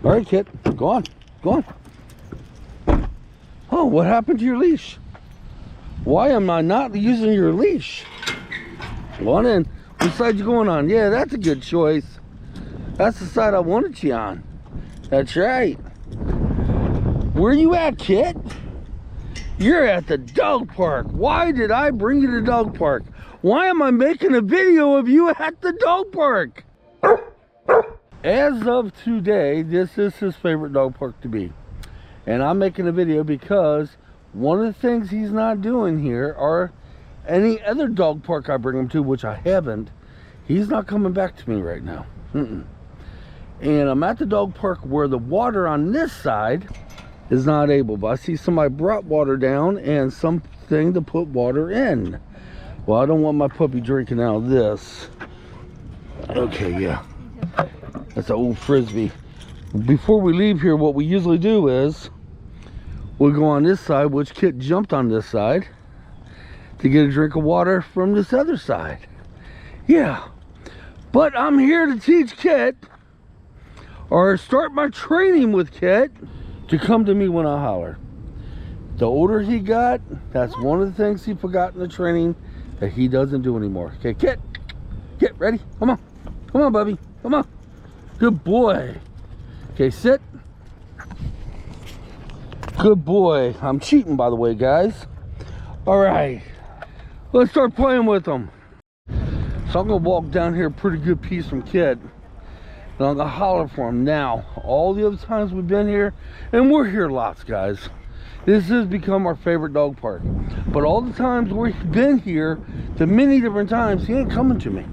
All right, Kitt, go on, go on. Oh, what happened to your leash? Why am I not using your leash? Go on in. Which side you going on? Yeah, that's a good choice. That's the side I wanted you on. That's right. Where you at, Kitt? You're at the dog park. Why did I bring you to the dog park? Why am I making a video of you at the dog park? As of today, this is his favorite dog park to be. And I'm making a video because one of the things he's not doing here are any other dog park I bring him to, which I haven't. He's not coming back to me right now. And I'm at the dog park where the water on this side is not able. But I see somebody brought water down and something to put water in. Well, I don't want my puppy drinking out of this. Okay, yeah. That's an old Frisbee. Before we leave here, what we usually do is we'll go on this side, which Kitt jumped on this side to get a drink of water from this other side. Yeah. But I'm here to teach Kitt, or start my training with Kitt, to come to me when I holler. The older he got, that's one of the things he forgot in the training that he doesn't do anymore. Okay, Kitt, get ready. Come on. Come on, Bubby. Come on. Good boy. Okay, sit. Good boy. I'm cheating, by the way, guys. All right. Let's start playing with them. So I'm going to walk down here a pretty good piece from Kitt. And I'm going to holler for him now. All the other times we've been here, and we're here lots, guys. This has become our favorite dog park. But all the times we've been here, the many different times, he ain't coming to me.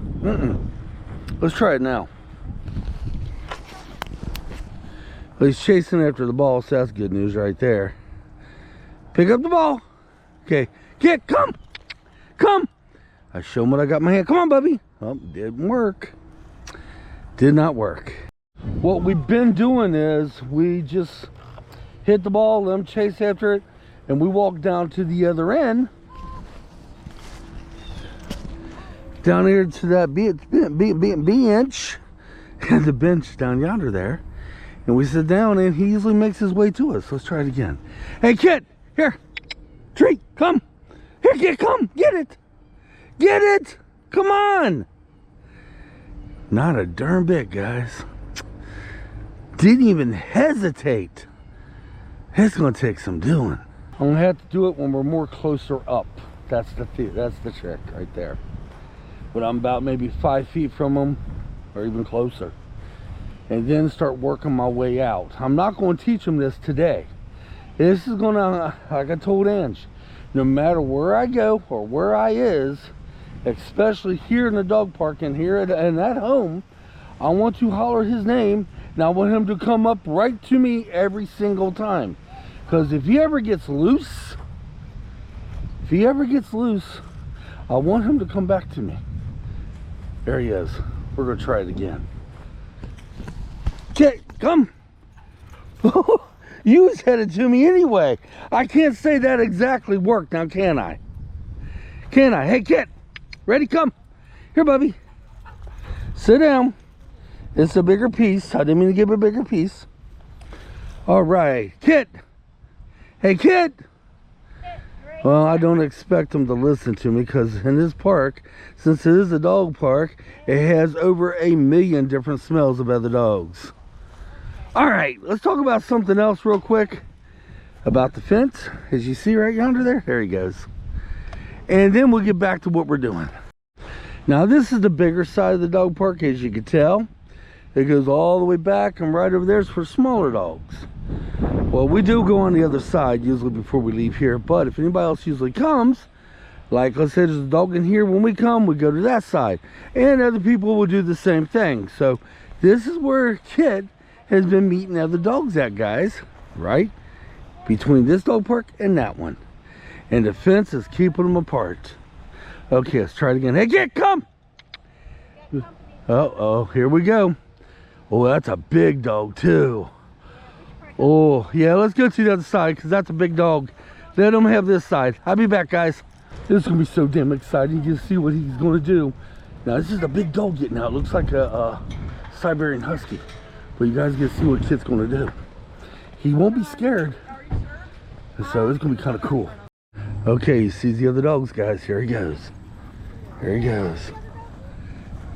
Let's try it now. Well, he's chasing after the ball, so that's good news right there. Pick up the ball. Okay, Kitt, come. Come. I show him what I got in my hand. Come on, Bubby. Oh, didn't work. Did not work. What we've been doing is we just hit the ball, let him chase after it, and we walk down to the other end. Down here to that bench, and the bench down yonder there. And we sit down, and he usually makes his way to us. Let's try it again. Hey, Kitt, here. Treat, come. Here, Kitt, come. Get it. Get it. Come on. Not a darn bit, guys. Didn't even hesitate. It's going to take some doing. I'm going to have to do it when we're more closer up. That's the trick right there. When I'm about maybe 5 feet from him, or even closer. And then start working my way out. I'm not going to teach him this today. This is going to, like I told Angie, no matter where I go or where I is, especially here in the dog park and here and at home, I want to holler his name, and I want him to come up right to me every single time. Because if he ever gets loose, I want him to come back to me. There he is. We're going to try it again. Kitt, come. You was headed to me anyway. I can't say that exactly worked now, can I? Can I? Hey, Kitt. Ready? Come. Here, Bubby. Sit down. It's a bigger piece. I didn't mean to give a bigger piece. All right. Kitt. Hey, Kitt. Well, I don't expect him to listen to me because in this park, since it is a dog park, it has over 1 million different smells of other dogs. All right, let's talk about something else real quick. About the fence, as you see right yonder there he goes. And then we'll get back to what we're doing. Now, this is the bigger side of the dog park, as you can tell. It goes all the way back, and right over there is for smaller dogs. Well, we do go on the other side usually before we leave here, but if anybody else usually comes, like let's say there's a dog in here, when we come, we go to that side. And other people will do the same thing. So this is where Kitt has been meeting other dogs at, guys, right? Between this dog park and that one. And the fence is keeping them apart. Okay, let's try it again. Hey, Kitt, come! Uh-oh, here we go. Oh, that's a big dog, too. Oh, yeah, let's go to the other side, because that's a big dog. Let him have this side. I'll be back, guys. This is going to be so damn exciting. You can see what he's going to do. Now, this is a big dog getting out. Looks like a Siberian Husky. But you guys get to see what Kitt's gonna do. He won't be scared. And so it's gonna be kind of cool. Okay, he sees the other dogs, guys. Here he goes. Here he goes.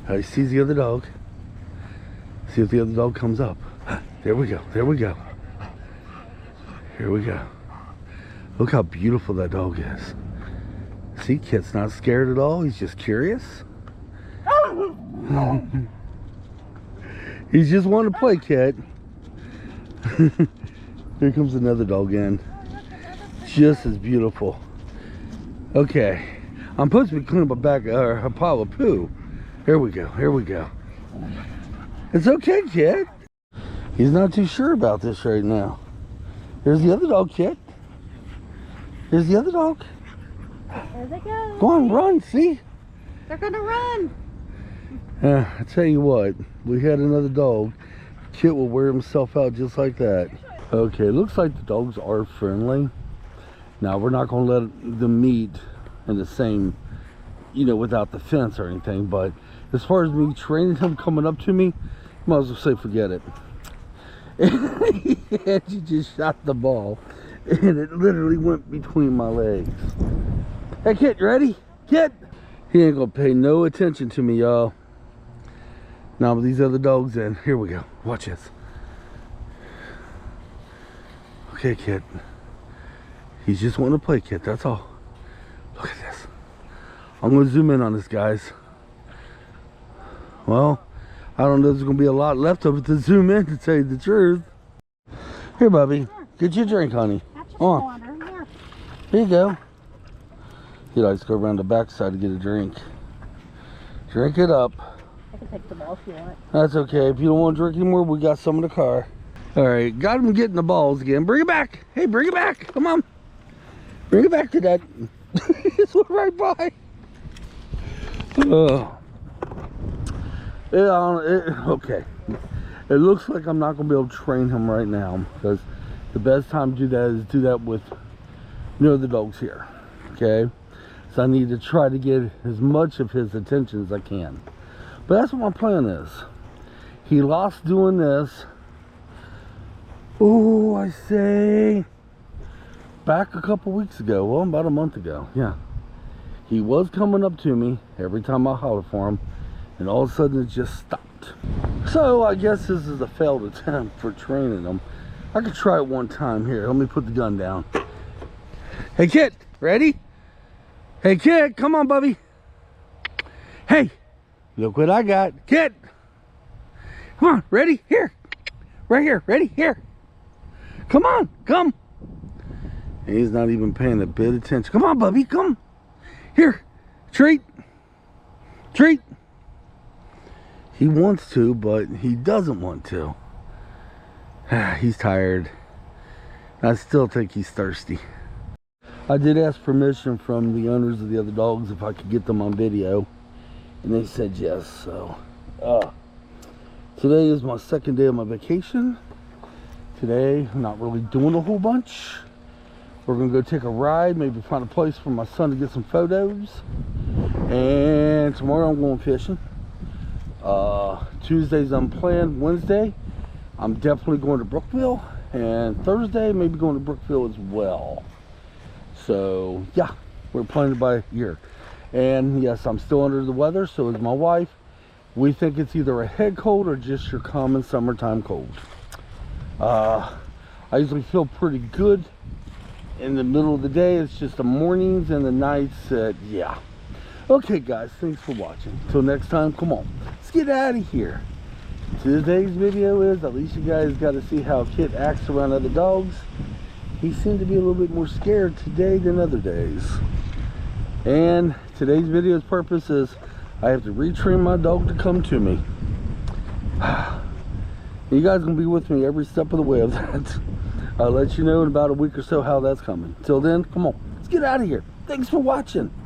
He sees the other dog. See if the other dog comes up. There we go. There we go. Here we go. Look how beautiful that dog is. See, Kitt's not scared at all. He's just curious. He's just wanting to play, Kitt. Here comes another dog in. Just as beautiful. Okay. I'm supposed to be cleaning up a pile of poo. Here we go. Here we go. It's okay, Kitt. He's not too sure about this right now. Here's the other dog, Kitt. Here's the other dog. There they go. Go on, run, see? They're gonna run. I tell you what, we had another dog. Kitt will wear himself out just like that. Okay, looks like the dogs are friendly. Now, we're not gonna let them meet in the same, you know, without the fence or anything, but as far as me training him coming up to me, might as well say forget it. And she just shot the ball, and it literally went between my legs. Hey, Kitt, you ready? Kitt! He ain't gonna pay no attention to me, y'all. Now with these other dogs in, here we go. Watch this. Okay, Kitt. He's just wanting to play, Kitt, that's all. Look at this. I'm gonna zoom in on this, guys. Well, I don't know if there's gonna be a lot left of it to zoom in, to tell you the truth. Here, Bubby, get your drink, honey. On. Here you go. He likes to go around the backside to get a drink. Drink it up. I can take them off if you want. That's okay. If you don't want to drink anymore, we got some in the car. All right, got him getting the balls again. Bring it back. Hey, bring it back. Come on. Bring it back to that. This one right by. Okay. It looks like I'm not going to be able to train him right now, because the best time to do that is do that with the dogs here. Okay? So I need to try to get as much of his attention as I can. But that's what my plan is. He lost doing this. Oh, I say back a couple weeks ago. Well, about a month ago. Yeah. He was coming up to me every time I hollered for him, and all of a sudden it just stopped. So I guess this is a failed attempt for training him. I could try it one time. Here, let me put the gun down. Hey, Kitt, ready? Hey, Kitt, come on, Bubby. Hey, look what I got. Kitt, come on, ready? Here, right here, ready? Here. Come on, come. And he's not even paying a bit of attention. Come on, Bubby, come. Here, treat. Treat. He wants to, but he doesn't want to. He's tired. I still think he's thirsty. I did ask permission from the owners of the other dogs if I could get them on video, and they said yes. So today is my second day of my vacation. Today I'm not really doing a whole bunch. We're gonna go take a ride, maybe find a place for my son to get some photos, and tomorrow I'm going fishing. Tuesday's unplanned. Wednesday I'm definitely going to Brookville, and Thursday maybe going to Brookville as well. So yeah, we're planning by year. And yes, I'm still under the weather, so is my wife. We think it's either a head cold or just your common summertime cold. I usually feel pretty good in the middle of the day. It's just the mornings and the nights that, yeah. Okay guys, thanks for watching. Till next time, come on, let's get out of here. Today's video is, at least you guys got to see how Kitt acts around other dogs. He seemed to be a little bit more scared today than other days. And today's video's purpose is I have to retrain my dog to come to me. You guys gonna be with me every step of the way of that. I'll let you know in about a week or so how that's coming. Till then, come on, let's get out of here. Thanks for watching.